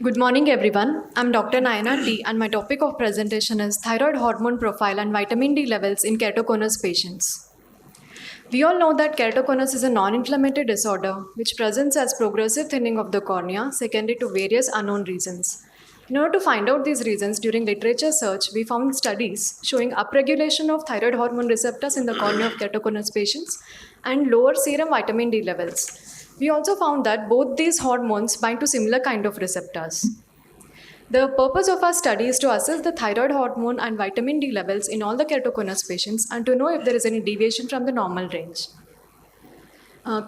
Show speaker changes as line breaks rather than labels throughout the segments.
Good morning, everyone. I'm Dr. NAYANA T, and my topic of presentation is thyroid hormone profile and vitamin D levels in keratoconus patients. We all know that keratoconus is a non-inflammatory disorder which presents as progressive thinning of the cornea secondary to various unknown reasons. In order to find out these reasons, during literature search, we found studies showing upregulation of thyroid hormone receptors in the cornea of keratoconus patients and lower serum vitamin D levels. We also found that both these hormones bind to similar kind of receptors. The purpose of our study is to assess the thyroid hormone and vitamin D levels in all the keratoconus patients and to know if there is any deviation from the normal range.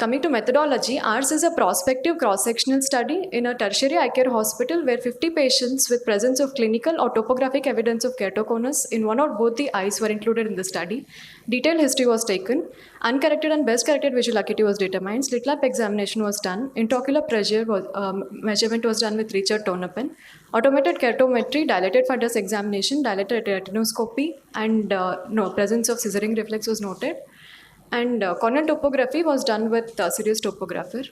Coming to methodology, ours is a prospective cross-sectional study in a tertiary eye care hospital where 50 patients with presence of clinical or topographic evidence of keratoconus in one or both the eyes were included in the study. Detailed history was taken. Uncorrected and best corrected visual acuity was determined. Slit lamp examination was done. Intraocular pressure measurement was done with Richard Tonopin. Automated keratometry, dilated fundus examination, dilated retinoscopy, and presence of scissoring reflex was noted. And corneal topography was done with serious topographer.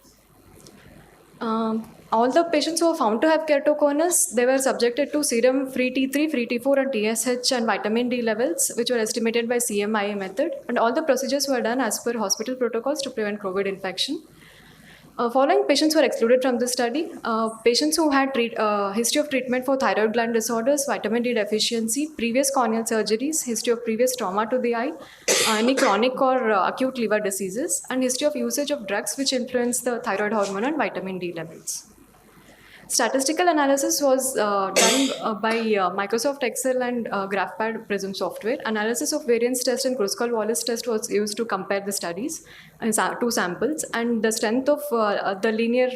All the patients who were found to have keratoconus, they were subjected to serum free T3, free T4 and TSH and vitamin D levels, which were estimated by CMIA method. And all the procedures were done as per hospital protocols to prevent COVID infection. Following patients were excluded from the study. Patients who had history of treatment for thyroid gland disorders, vitamin D deficiency, previous corneal surgeries, history of previous trauma to the eye, any chronic or acute liver diseases, and history of usage of drugs which influence the thyroid hormone and vitamin D levels. Statistical analysis was done by Microsoft Excel and GraphPad Prism software. Analysis of variance test and Kruskal-Wallis test was used to compare the studies in two samples, and the strength of the linear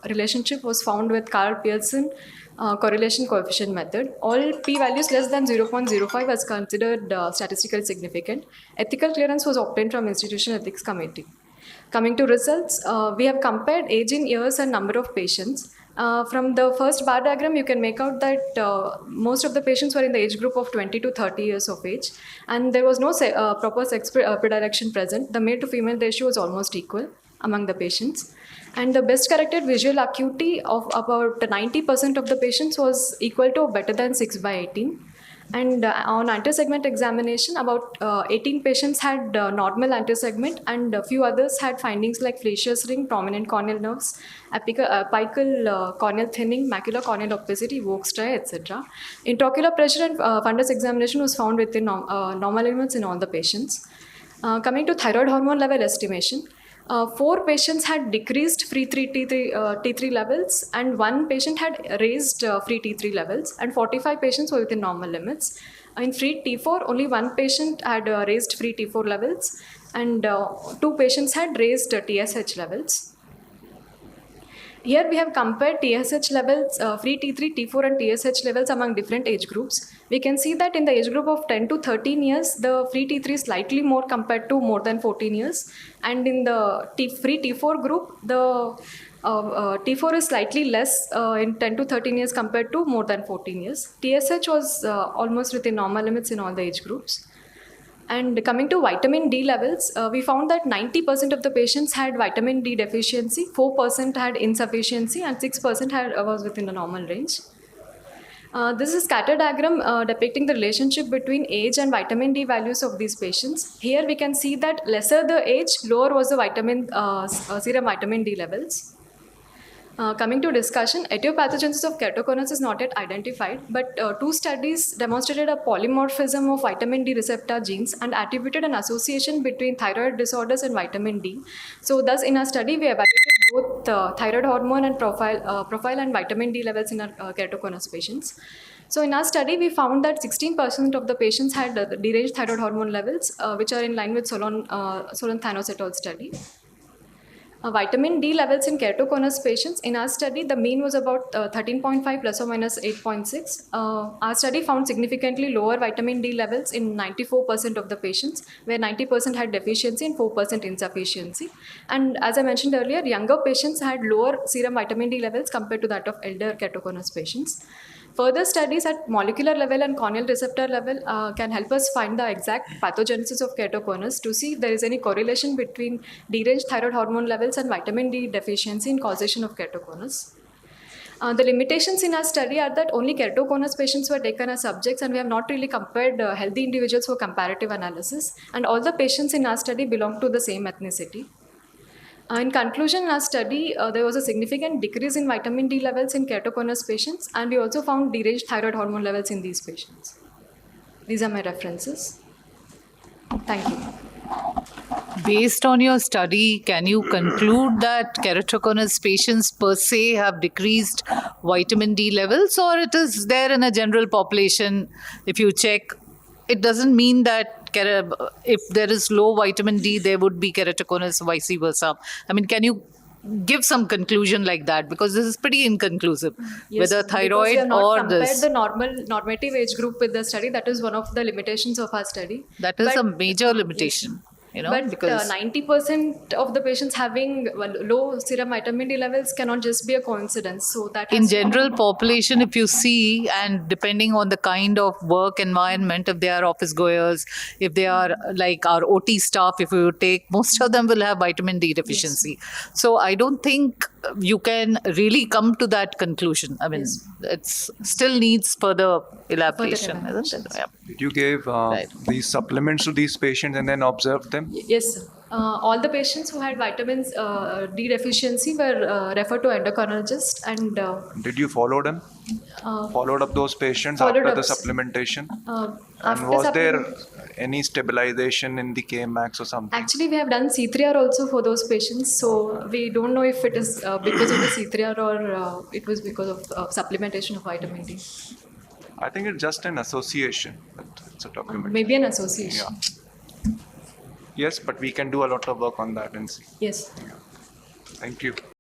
relationship was found with Carl Pearson correlation coefficient method. All p-values less than 0.05 was considered statistically significant. Ethical clearance was obtained from Institution Ethics Committee. Coming to results, we have compared age in years and number of patients. From the first bar diagram, you can make out that most of the patients were in the age group of 20 to 30 years of age, and there was no proper sex predilection present. The male to female ratio was almost equal among the patients. And the best corrected visual acuity of about 90% of the patients was equal to or better than 6/18. And on anter-segment examination, about 18 patients had normal anter-segment, and a few others had findings like Fleischer's ring, prominent corneal nerves, apical corneal thinning, macular corneal opacity, Vogt's triad, etc. Intraocular pressure and fundus examination was found within normal limits in all the patients. Coming to thyroid hormone level estimation, 4 patients had decreased free T3 levels, and 1 patient had raised free T3 levels, and 45 patients were within normal limits. In free T4, only 1 patient had raised free T4 levels, and 2 patients had raised TSH levels. Here we have compared TSH levels, free T3, T4 and TSH levels among different age groups. We can see that in the age group of 10 to 13 years, the free T3 is slightly more compared to more than 14 years. And in the free T4 group, the T4 is slightly less in 10 to 13 years compared to more than 14 years. TSH was almost within normal limits in all the age groups. And coming to vitamin D levels, we found that 90% of the patients had vitamin D deficiency, 4% had insufficiency, and 6% was within the normal range. This is scatter diagram depicting the relationship between age and vitamin D values of these patients. Here we can see that lesser the age, lower was the serum vitamin D levels. Coming to discussion, etiopathogenesis of keratoconus is not yet identified, but 2 studies demonstrated a polymorphism of vitamin D receptor genes and attributed an association between thyroid disorders and vitamin D. So thus in our study, we evaluated both thyroid hormone and profile and vitamin D levels in our keratoconus patients. So in our study, we found that 16% of the patients had deranged thyroid hormone levels, which are in line with Solon-Thanos et al. Study. Vitamin D levels in keratoconus patients, in our study, the mean was about 13.5 plus or minus 8.6. Our study found significantly lower vitamin D levels in 94% of the patients, where 90% had deficiency and 4% insufficiency. And as I mentioned earlier, younger patients had lower serum vitamin D levels compared to that of elder keratoconus patients. Further studies at molecular level and corneal receptor level can help us find the exact pathogenesis of keratoconus to see if there is any correlation between deranged thyroid hormone levels and vitamin D deficiency in causation of keratoconus. The limitations in our study are that only keratoconus patients were taken as subjects, and we have not really compared healthy individuals for comparative analysis. And all the patients in our study belong to the same ethnicity. In conclusion, in our study, there was a significant decrease in vitamin D levels in keratoconus patients, and we also found deranged thyroid hormone levels in these patients. These are my references. Thank you.
Based on your study, can you conclude that keratoconus patients per se have decreased vitamin D levels, or it is there in a general population? If you check, it doesn't mean that if there is low vitamin D, there would be keratoconus, vice versa. I mean, can you give some conclusion like that? Because this is pretty inconclusive.
Yes,
Whether
because we
thyroid
have not
or
compared
this.
the normative age group with the study. That is one of the limitations of our study.
That is
But,
a major limitation.
Yes.
You know,
But
because
90% of the patients having low serum vitamin D levels cannot just be a coincidence. So that
in
has to be-
general population, if you see, and depending on the kind of work environment, if they are office goers, if they are like our OT staff, if you take, most of them will have vitamin D deficiency. So I don't think you can really come to that conclusion. I mean,
Yes.
it's still needs further elaboration,
Further
isn't it? Yeah.
Did you give these supplements to these patients and then observe them?
Yes, sir. All the patients who had vitamins D deficiency were referred to endocrinologist, and
Did you follow them? Followed up those patients
followed
after
up.
the supplementation? And
after
was there
supplement-
any stabilization in the Kmax or something?
Actually, we have done C3R also for those patients, so we don't know if it is because of the C3R or it was because of supplementation of vitamin D.
I think it's just an association. But it's a document.
Maybe an association.
Yeah. Yes, but we can do a lot of work on that and see.
Yes.
Thank you.